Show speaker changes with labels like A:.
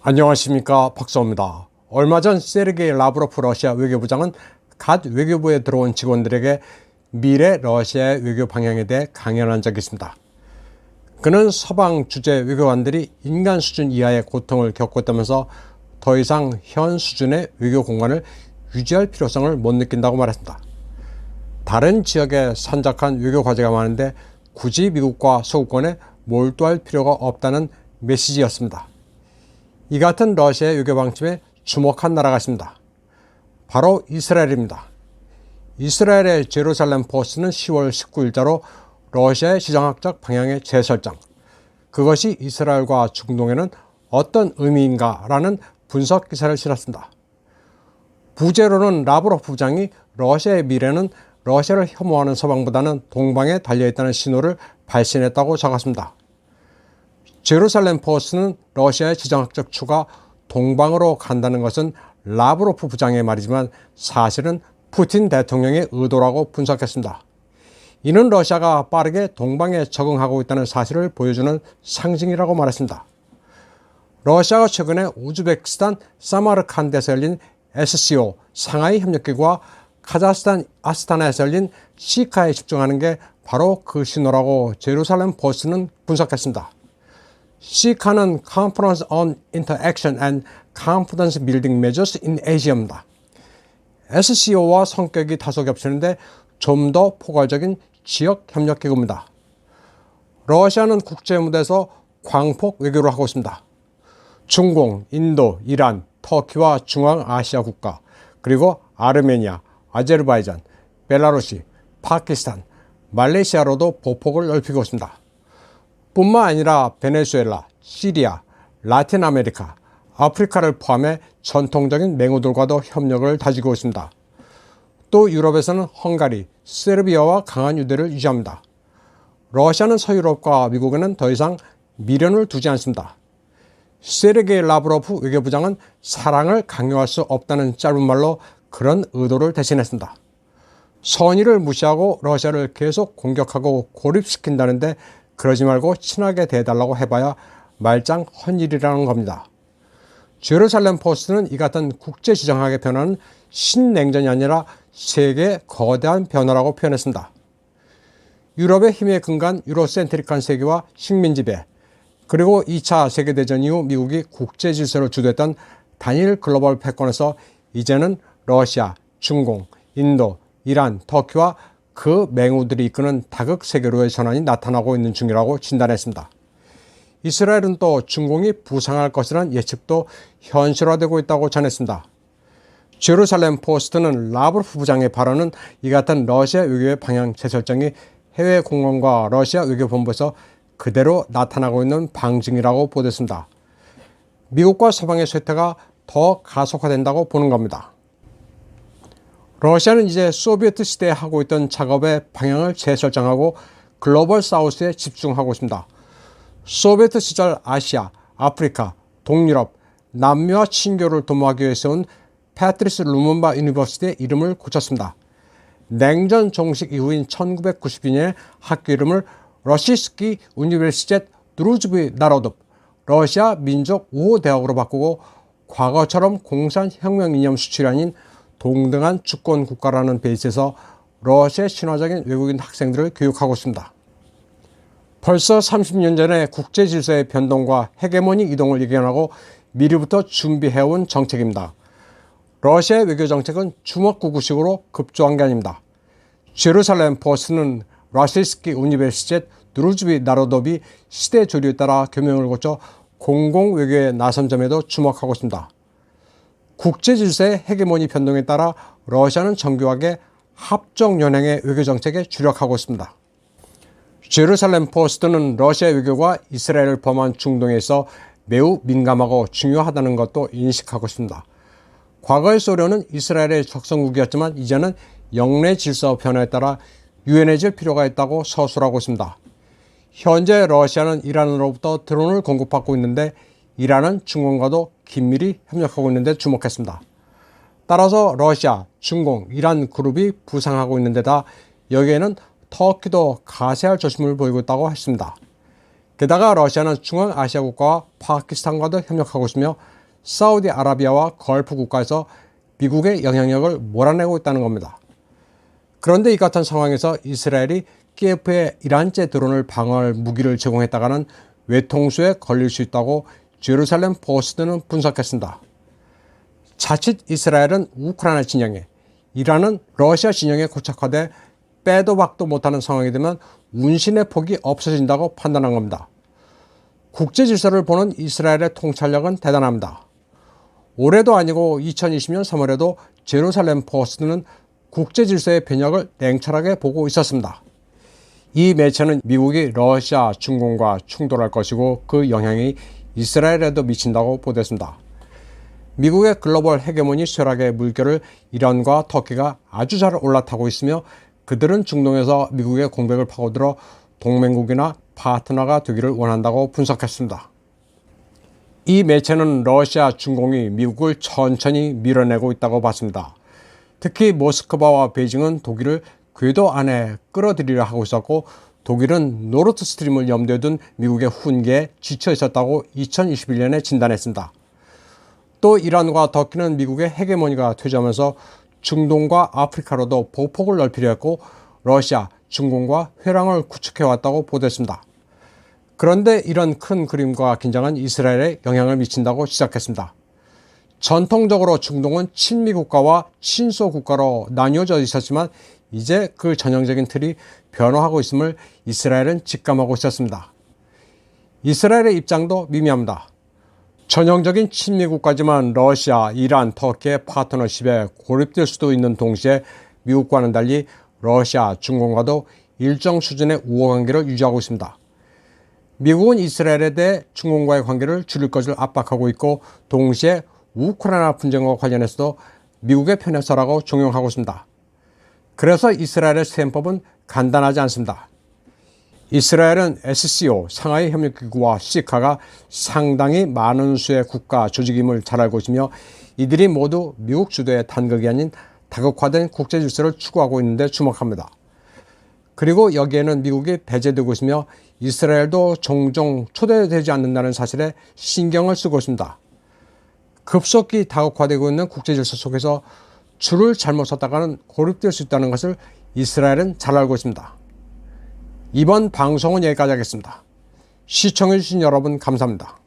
A: 안녕하십니까, 박사입니다. 얼마 전 세르게이 라브로프 러시아 외교부장은 갓 외교부에 들어온 직원들에게 미래 러시아의 외교 방향에 대해 강연한 적이 있습니다. 그는 서방 주재 외교관들이 인간 수준 이하의 고통을 겪고 있다면서 더 이상 현 수준의 외교 공간을 유지할 필요성을 못 느낀다고 말했습니다. 다른 지역에 산적한 외교 과제가 많은데 굳이 미국과 소구권에 몰두할 필요가 없다는 메시지였습니다. 이 같은 러시아의 외교 방침에 주목한 나라가 있습니다. 바로 이스라엘입니다. 이스라엘의 제루살렘 포스트는 10월 19일자로 러시아의 지정학적 방향의 재설정, 그것이 이스라엘과 중동에는 어떤 의미인가라는 분석 기사를 실었습니다. 부제로는 라브로프 부장이 러시아의 미래는 러시아를 혐오하는 서방보다는 동방에 달려있다는 신호를 발신했다고 적었습니다. 제루살렘 포스트는 러시아의 지정학적 추가 동방으로 간다는 것은 라브로프 부장의 말이지만 사실은 푸틴 대통령의 의도라고 분석했습니다. 이는 러시아가 빠르게 동방에 적응하고 있다는 사실을 보여주는 상징이라고 말했습니다. 러시아가 최근에 우즈베키스탄 사마르칸드에서 열린 SCO 상하이 협력기구와 카자흐스탄 아스타나에서 열린 시카에 집중하는 게 바로 그 신호라고 제루살렘 포스트는 분석했습니다. 시카는 Conference on Interaction and Confidence Building Measures in Asia입니다. SCO와 성격이 다소 겹치는데 좀 더 포괄적인 지역 협력 기구입니다. 러시아는 국제 무대에서 광폭 외교를 하고 있습니다. 중공, 인도, 이란, 터키와 중앙아시아 국가, 그리고 아르메니아, 아제르바이잔, 벨라루시, 파키스탄, 말레이시아로도 보폭을 넓히고 있습니다. 뿐만 아니라 베네수엘라, 시리아, 라틴 아메리카, 아프리카를 포함해 전통적인 맹우들과도 협력을 다지고 있습니다. 또 유럽에서는 헝가리, 세르비아와 강한 유대를 유지합니다. 러시아는 서유럽과 미국에는 더 이상 미련을 두지 않습니다. 세르게이 라브로프 외교부장은 사랑을 강요할 수 없다는 짧은 말로 그런 의도를 대신했습니다. 선의를 무시하고 러시아를 계속 공격하고 고립시킨다는데 그러지 말고 친하게 대해달라고 해봐야 말짱 헛일이라는 겁니다. 제루살렘 포스트는 이 같은 국제지정학의 변화는 신냉전이 아니라 세계의 거대한 변화라고 표현했습니다. 유럽의 힘에 근간 유로센트릭한 세계와 식민지배, 그리고 2차 세계대전 이후 미국이 국제질서를 주도했던 단일 글로벌 패권에서 이제는 러시아, 중공, 인도, 이란, 터키와 그 맹우들이 이끄는 다극 세계로의 전환이 나타나고 있는 중이라고 진단했습니다. 이스라엘은 또 중공이 부상할 것이라는 예측도 현실화되고 있다고 전했습니다. 제루살렘 포스트는 라브로프 부장의 발언은 이 같은 러시아 외교의 방향 재설정이 해외 공관과 러시아 외교본부에서 그대로 나타나고 있는 방증이라고 보도했습니다. 미국과 서방의 쇠퇴가 더 가속화된다고 보는 겁니다. 러시아는 이제 소비에트 시대에 하고 있던 작업의 방향을 재설정하고 글로벌 사우스에 집중하고 있습니다. 소비에트 시절 아시아, 아프리카, 동유럽, 남미와 친교를 도모하기 위해 세운 패트리스 루문바 유니버시티의 이름을 고쳤습니다. 냉전 종식 이후인 1992년에 학교 이름을 러시스키 우니베르시tet 드루즈비 나로덥 러시아 민족 우호 대학으로 바꾸고 과거처럼 공산혁명 이념 수출이 아닌 동등한 주권 국가라는 베이스에서 러시아의 신화적인 외국인 학생들을 교육하고 있습니다. 벌써 30년 전에 국제 질서의 변동과 헤게모니 이동을 예견하고 미리부터 준비해온 정책입니다. 러시아의 외교 정책은 주먹구구식으로 급조한 게 아닙니다. 제루살렘 포스트는 러시스키 우니베르시tet 드루즈비 나로덥이 시대 조류에 따라 교명을 고쳐 공공외교에 나선 점에도 주목하고 있습니다. 국제 질서의 헤게모니 변동에 따라 러시아는 정교하게 합종 연행의 외교 정책에 주력하고 있습니다. 제루살렘 포스트는 러시아 외교가 이스라엘을 범한 중동에 있어 매우 민감하고 중요하다는 것도 인식하고 있습니다. 과거의 소련은 이스라엘의 적성국이었지만 이제는 영내 질서 변화에 따라 유연해질 필요가 있다고 서술하고 있습니다. 현재 러시아는 이란으로부터 드론을 공급받고 있는데 이란은 중공과도 긴밀히 협력하고 있는 데 주목했습니다. 따라서 러시아, 중공, 이란 그룹이 부상하고 있는 데다 여기에는 터키도 가세할 조짐을 보이고 있다고 했습니다. 게다가 러시아는 중앙아시아 국가와 파키스탄과도 협력하고 있으며 사우디아라비아와 걸프 국가에서 미국의 영향력을 몰아내고 있다는 겁니다. 그런데 이 같은 상황에서 이스라엘이 키예프에 이란제 드론을 방어할 무기를 제공했다가는 외통수에 걸릴 수 있다고 제루살렘 포스트는 분석했습니다. 자칫 이스라엘은 우크라이나 진영에, 이란은 러시아 진영에 고착화돼 빼도 박도 못하는 상황이 되면 운신의 폭이 없어진다고 판단한 겁니다. 국제 질서를 보는 이스라엘의 통찰력은 대단합니다. 올해도 아니고 2020년 3월에도 제루살렘 포스트는 국제 질서의 변혁을 냉철하게 보고 있었습니다. 이 매체는 미국이 러시아, 중공과 충돌할 것이고 그 영향이 이스라엘에도 미친다고 보도했습니다. 미국의 글로벌 헤게모니 쇠락의 물결을 이란과 터키가 아주 잘 올라타고 있으며 그들은 중동에서 미국의 공백을 파고들어 동맹국이나 파트너가 되기를 원한다고 분석했습니다. 이 매체는 러시아, 중공이 미국을 천천히 밀어내고 있다고 봤습니다. 특히 모스크바와 베이징은 독일을 궤도 안에 끌어들이려 하고 있었고 독일은 노르트 스트림을 염두에 둔 미국의 훈계에 지쳐 있었다고 2021년에 진단했습니다. 또 이란과 터키는 미국의 헤게모니가 퇴조하면서 중동과 아프리카로도 보폭을 넓히려 했고 러시아, 중공과 회랑을 구축해왔다고 보도했습니다. 그런데 이런 큰 그림과 긴장은 이스라엘에 영향을 미친다고 지적했습니다. 전통적으로 중동은 친미 국가와 친소 국가로 나뉘어져 있었지만 이제 그 전형적인 틀이 변화하고 있음을 이스라엘은 직감하고 있었습니다. 이스라엘의 입장도 미미합니다. 전형적인 친미 국가지만 러시아, 이란, 터키의 파트너십에 고립될 수도 있는 동시에 미국과는 달리 러시아, 중공과도 일정 수준의 우호 관계를 유지하고 있습니다. 미국은 이스라엘에 대해 중공과의 관계를 줄일 것을 압박하고 있고 동시에 우크라이나 분쟁과 관련해서도 미국의 편에 서라고 종용하고 있습니다. 그래서 이스라엘의 세법은 간단하지 않습니다. 이스라엘은 SCO, 상하이 협력기구와 시카가 상당히 많은 수의 국가 조직임을 잘 알고 있으며 이들이 모두 미국 주도의 단극이 아닌 다극화된 국제 질서를 추구하고 있는데 주목합니다. 그리고 여기에는 미국이 배제되고 있으며 이스라엘도 종종 초대되지 않는다는 사실에 신경을 쓰고 있습니다. 급속히 다극화되고 있는 국제 질서 속에서 줄을 잘못 섰다가는 고립될 수 있다는 것을 이스라엘은 잘 알고 있습니다. 이번 방송은 여기까지 하겠습니다. 시청해주신 여러분 감사합니다.